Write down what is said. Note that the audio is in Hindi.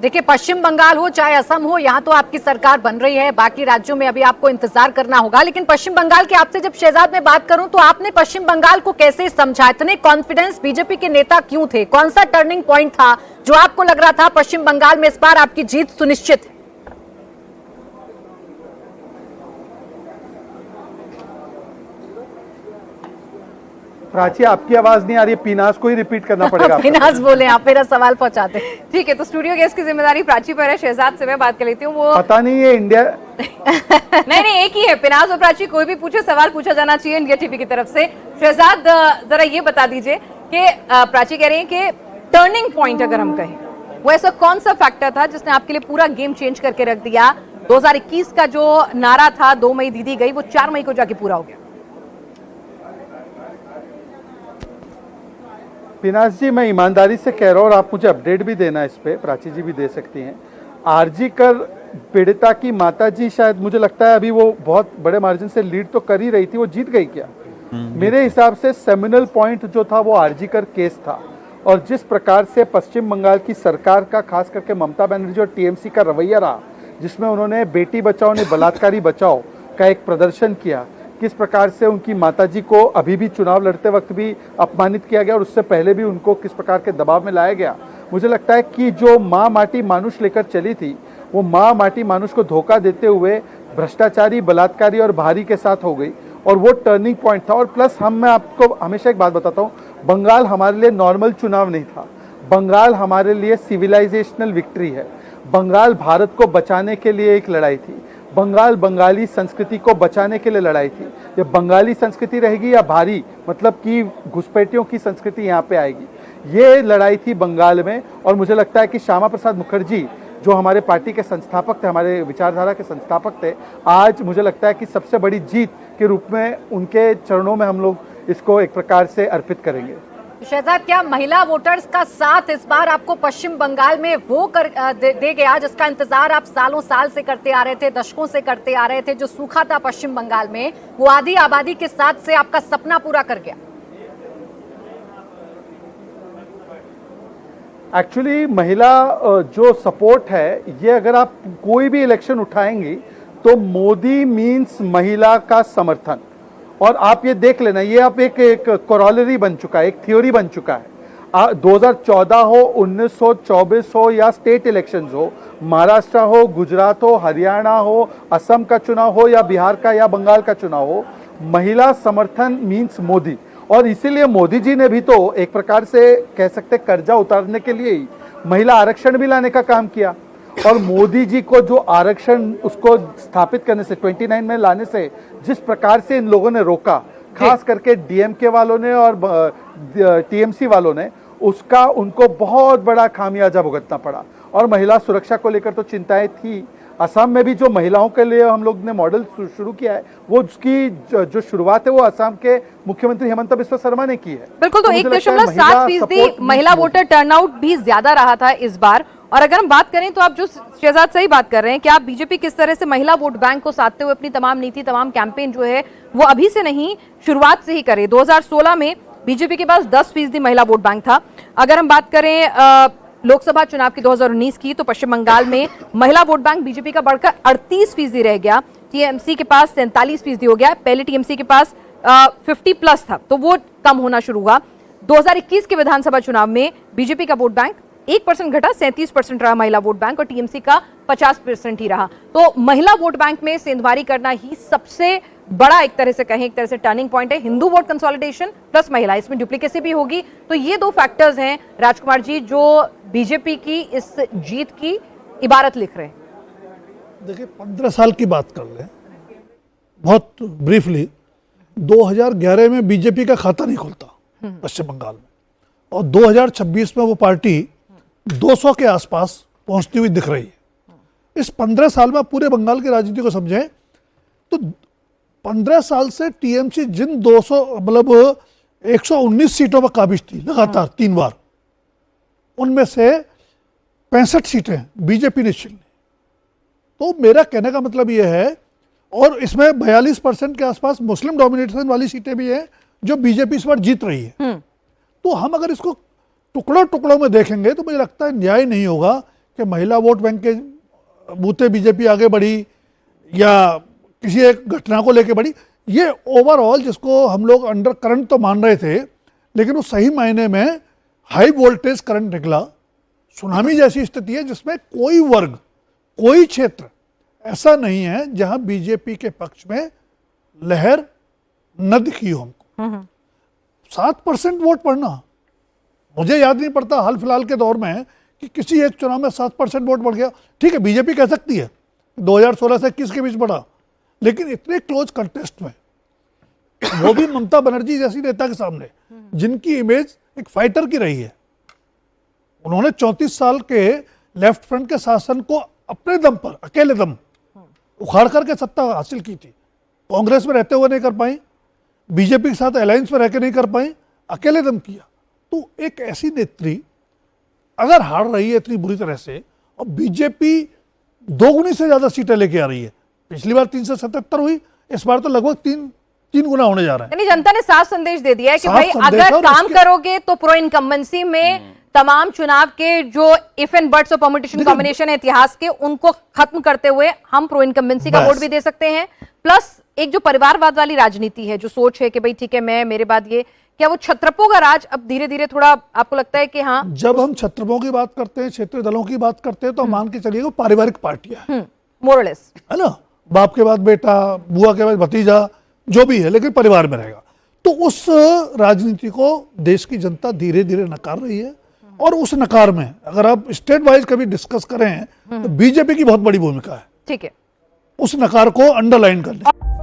देखिए, पश्चिम बंगाल हो चाहे असम हो, यहाँ तो आपकी सरकार बन रही है, बाकी राज्यों में अभी आपको इंतजार करना होगा। लेकिन पश्चिम बंगाल के आपसे जब शहजाद में बात करूं तो आपने पश्चिम बंगाल को कैसे समझा? इतने कॉन्फिडेंस बीजेपी के नेता क्यों थे? कौन सा टर्निंग पॉइंट था जो आपको लग रहा था पश्चिम बंगाल में इस बार आपकी जीत सुनिश्चित है? प्राची, आपकी आवाज नहीं आ रही है, पीनाज को ही रिपीट करना पड़ेगा। पीनाज बोले, आप मेरा सवाल पहुंचाते। ठीक है, तो स्टूडियो गेस्ट की जिम्मेदारी प्राची पर है। शहजाद से मैं बात कर लेती हूँ। वो पता नहीं है इंडिया नहीं, एक ही है। पिनाज और प्राची, कोई भी पूछे सवाल पूछा जाना चाहिए इंडिया टीवी की तरफ से। शहजाद, जरा ये बता दीजिए कि प्राची कह रही है कि टर्निंग पॉइंट अगर हम कहें, वो ऐसा कौन सा फैक्टर था जिसने आपके लिए पूरा गेम चेंज करके रख दिया? 2021 का जो नारा था 2 मई दीदी गई, वो 4 मई को जाके पूरा हो गया। पीनाज जी, मैं ईमानदारी से कह रहा हूँ और आप मुझे अपडेट भी देना इस पे, प्राची जी भी दे सकती हैं। आरजी कर पीड़िता की माता जी, शायद मुझे लगता है अभी वो बहुत बड़े मार्जिन से लीड तो कर ही रही थी, वो जीत गई क्या? मेरे हिसाब से सेमिनल पॉइंट जो था वो आरजी कर केस था। और जिस प्रकार से पश्चिम बंगाल की सरकार का, खास करके ममता बनर्जी और टीएमसी का रवैया रहा, जिसमें उन्होंने बेटी बचाओ ने बलात्कारी बचाओ का एक प्रदर्शन किया, किस प्रकार से उनकी माताजी को अभी भी चुनाव लड़ते वक्त भी अपमानित किया गया और उससे पहले भी उनको किस प्रकार के दबाव में लाया गया। मुझे लगता है कि जो माँ माटी मानुष लेकर चली थी, वो माँ माटी मानुष को धोखा देते हुए भ्रष्टाचारी, बलात्कारी और भारी के साथ हो गई और वो टर्निंग पॉइंट था। और प्लस मैं आपको हमेशा एक बात बताता हूँ, बंगाल हमारे लिए नॉर्मल चुनाव नहीं था, बंगाल हमारे लिए सिविलाइजेशनल विक्ट्री है। बंगाल भारत को बचाने के लिए एक लड़ाई थी, बंगाल बंगाली संस्कृति को बचाने के लिए लड़ाई थी। ये बंगाली संस्कृति रहेगी या भारी, मतलब कि घुसपैठियों की संस्कृति यहाँ पे आएगी, ये लड़ाई थी बंगाल में। और मुझे लगता है कि श्यामा प्रसाद मुखर्जी जो हमारे पार्टी के संस्थापक थे, हमारे विचारधारा के संस्थापक थे, आज मुझे लगता है कि सबसे बड़ी जीत के रूप में उनके चरणों में हम लोग इसको एक प्रकार से अर्पित करेंगे। शहजाद, क्या महिला वोटर्स का साथ इस बार आपको पश्चिम बंगाल में वो दे गया जिसका इंतजार आप सालों साल से करते आ रहे थे, दशकों से करते आ रहे थे? जो सूखा था पश्चिम बंगाल में, वो आधी आबादी के साथ से आपका सपना पूरा कर गया। एक्चुअली महिला जो सपोर्ट है, ये अगर आप कोई भी इलेक्शन उठाएंगी तो मोदी मीन्स महिला का समर्थन। और आप ये देख लेना, ये आप एक कोरोलरी बन चुका है, एक थ्योरी बन चुका है। 2014 हो, 1924 हो या स्टेट इलेक्शंस हो, महाराष्ट्र हो, गुजरात हो, हरियाणा हो, असम का चुनाव हो या बिहार का या बंगाल का चुनाव हो, महिला समर्थन मीन्स मोदी। और इसीलिए मोदी जी ने भी तो एक प्रकार से कह सकते कर्जा उतारने के लिए ही महिला आरक्षण भी लाने का काम किया। और मोदी जी को जो आरक्षण उसको स्थापित करने से, 29 में लाने से जिस प्रकार से इन लोगों ने रोका, खास करके डीएमके वालों ने और टीएमसी वालों ने, उसका उनको बहुत बड़ा खामियाजा भुगतना पड़ा। और महिला सुरक्षा को लेकर तो चिंताएं थी। असम में भी जो महिलाओं के लिए हम लोग ने मॉडल शुरू किया है, वो उसकी जो शुरुआत है वो असम के मुख्यमंत्री हेमंत बिस्वा शर्मा ने की है। बिल्कुल, तो 1.7% महिला वोटर टर्नआउट भी ज्यादा रहा था इस बार। और अगर हम बात करें तो आप जो शहजाद सही बात कर रहे हैं कि आप बीजेपी किस तरह से महिला वोट बैंक को साधते हुए अपनी तमाम नीति, तमाम कैंपेन जो है वो अभी से नहीं, शुरुआत से ही करे। 2016 में बीजेपी के पास 10% महिला वोट बैंक था। अगर हम बात करें लोकसभा चुनाव की 2019 की, तो पश्चिम बंगाल में महिला वोट बैंक बीजेपी का बढ़कर 38% रह गया। टीएमसी के पास 43% हो गया। पहले टीएमसी के पास 50+ था, तो वो कम होना शुरू हुआ। 2021 के विधानसभा चुनाव में बीजेपी का वोट बैंक 1% घटा, 37% रहा महिला वोट बैंक, और टीएमसी का 50% ही रहा। तो महिला वोट बैंक में सेंधमारी करना ही सबसे बड़ा, एक तरह से कहें, एक तरह से टर्निंग पॉइंट है। हिंदू वोट कंसोलिडेशन प्लस महिला, इसमें डुप्लीकेसी भी होगी। तो ये 2 फैक्टर्स हैं राजकुमार जी जो बीजेपी की इस जीत की इबारत लिख रहे हैं। देखिए, 15 साल की बात कर लें बहुत ब्रीफली। 2011 में बीजेपी का खाता नहीं खुलता पश्चिम बंगाल में, और 2026 में वो पार्टी 200 के आसपास पहुंचती हुई दिख रही है। इस 15 साल में पूरे बंगाल की राजनीति को समझें तो 15 साल से टीएमसी जिन 200 मतलब 119 सीटों पर काबिज थी लगातार 3 बार, उनमें से 65 सीटें बीजेपी ने छीन ली। तो मेरा कहने का मतलब यह है, और इसमें 42% के आसपास मुस्लिम डोमिनेशन वाली सीटें भी हैं जो बीजेपी इस बार जीत रही है। तो हम अगर इसको टुकड़ों टुकड़ों में देखेंगे तो मुझे लगता है न्याय नहीं होगा कि महिला वोट बैंक के बूते बीजेपी आगे बढ़ी या किसी एक घटना को लेके बढ़ी, ये ओवरऑल जिसको हम लोग अंडर करंट तो मान रहे थे, लेकिन वो सही मायने में हाई वोल्टेज करंट निकला। सुनामी जैसी स्थिति है जिसमें कोई वर्ग, कोई क्षेत्र ऐसा नहीं है जहां बीजेपी के पक्ष में लहर न दिखी हो हमको। 7% वोट पड़ना, मुझे याद नहीं पड़ता हाल फिलहाल के दौर में कि किसी एक चुनाव में 7% वोट बढ़ गया। ठीक है, बीजेपी कह सकती है 2016 से 21 के बीच बढ़ा, लेकिन इतने क्लोज कंटेस्ट में, वो भी ममता बनर्जी जैसी नेता के सामने जिनकी इमेज एक फाइटर की रही है। उन्होंने 34 साल के लेफ्ट फ्रंट के शासन को अपने दम पर, अकेले दम उखाड़ करके सत्ता हासिल की थी। कांग्रेस में रहते हुए नहीं कर पाई, बीजेपी के साथ अलायंस में रहकर नहीं कर पाई, अकेले दम किया। तो एक ऐसी नेत्री अगर हार रही है इतनी बुरी तरह से, और बीजेपी 2 गुनी से ज्यादा सीटें लेके आ रही है, पिछली बार 377 हुई, इस बार तो लगभग तीन गुना होने जा रहा है। यानी जनता ने साफ संदेश दे दिया है कि साफ भाई संदेश अगर और काम इसके- करोगे तो प्रो इनकम्बेंसी में तमाम चुनाव के जो इफ एंड बट्स और परम्यूटेशन देखिए- कॉम्बिनेशन है इतिहास के, उनको खत्म करते हुए हम प्रो इनकम्बेंसी का बस। वोट भी दे सकते हैं। प्लस एक जो परिवारवाद वाली राजनीति है, जो सोच है कि भाई ठीक है मैं मेरे बाद ये, क्या वो छत्रपों का राज अब धीरे धीरे थोड़ा आपको लगता है कि हाँ जब हम छत्रपों की बात करते हैं, क्षेत्रीय दलों की बात करते हैं, तो मान के चलिए वो पारिवारिक पार्टियां हैं, मोरलेस? है ना, बाप के बाद बेटा, बुआ के बाद भतीजा, जो भी है, लेकिन परिवार में रहेगा। तो उस राजनीति को देश की जनता धीरे धीरे नकार रही है, और उस नकार में अगर आप स्टेट वाइज कभी डिस्कस करें तो बीजेपी की बहुत बड़ी भूमिका है ठीक है, उस नकार को अंडरलाइन करने।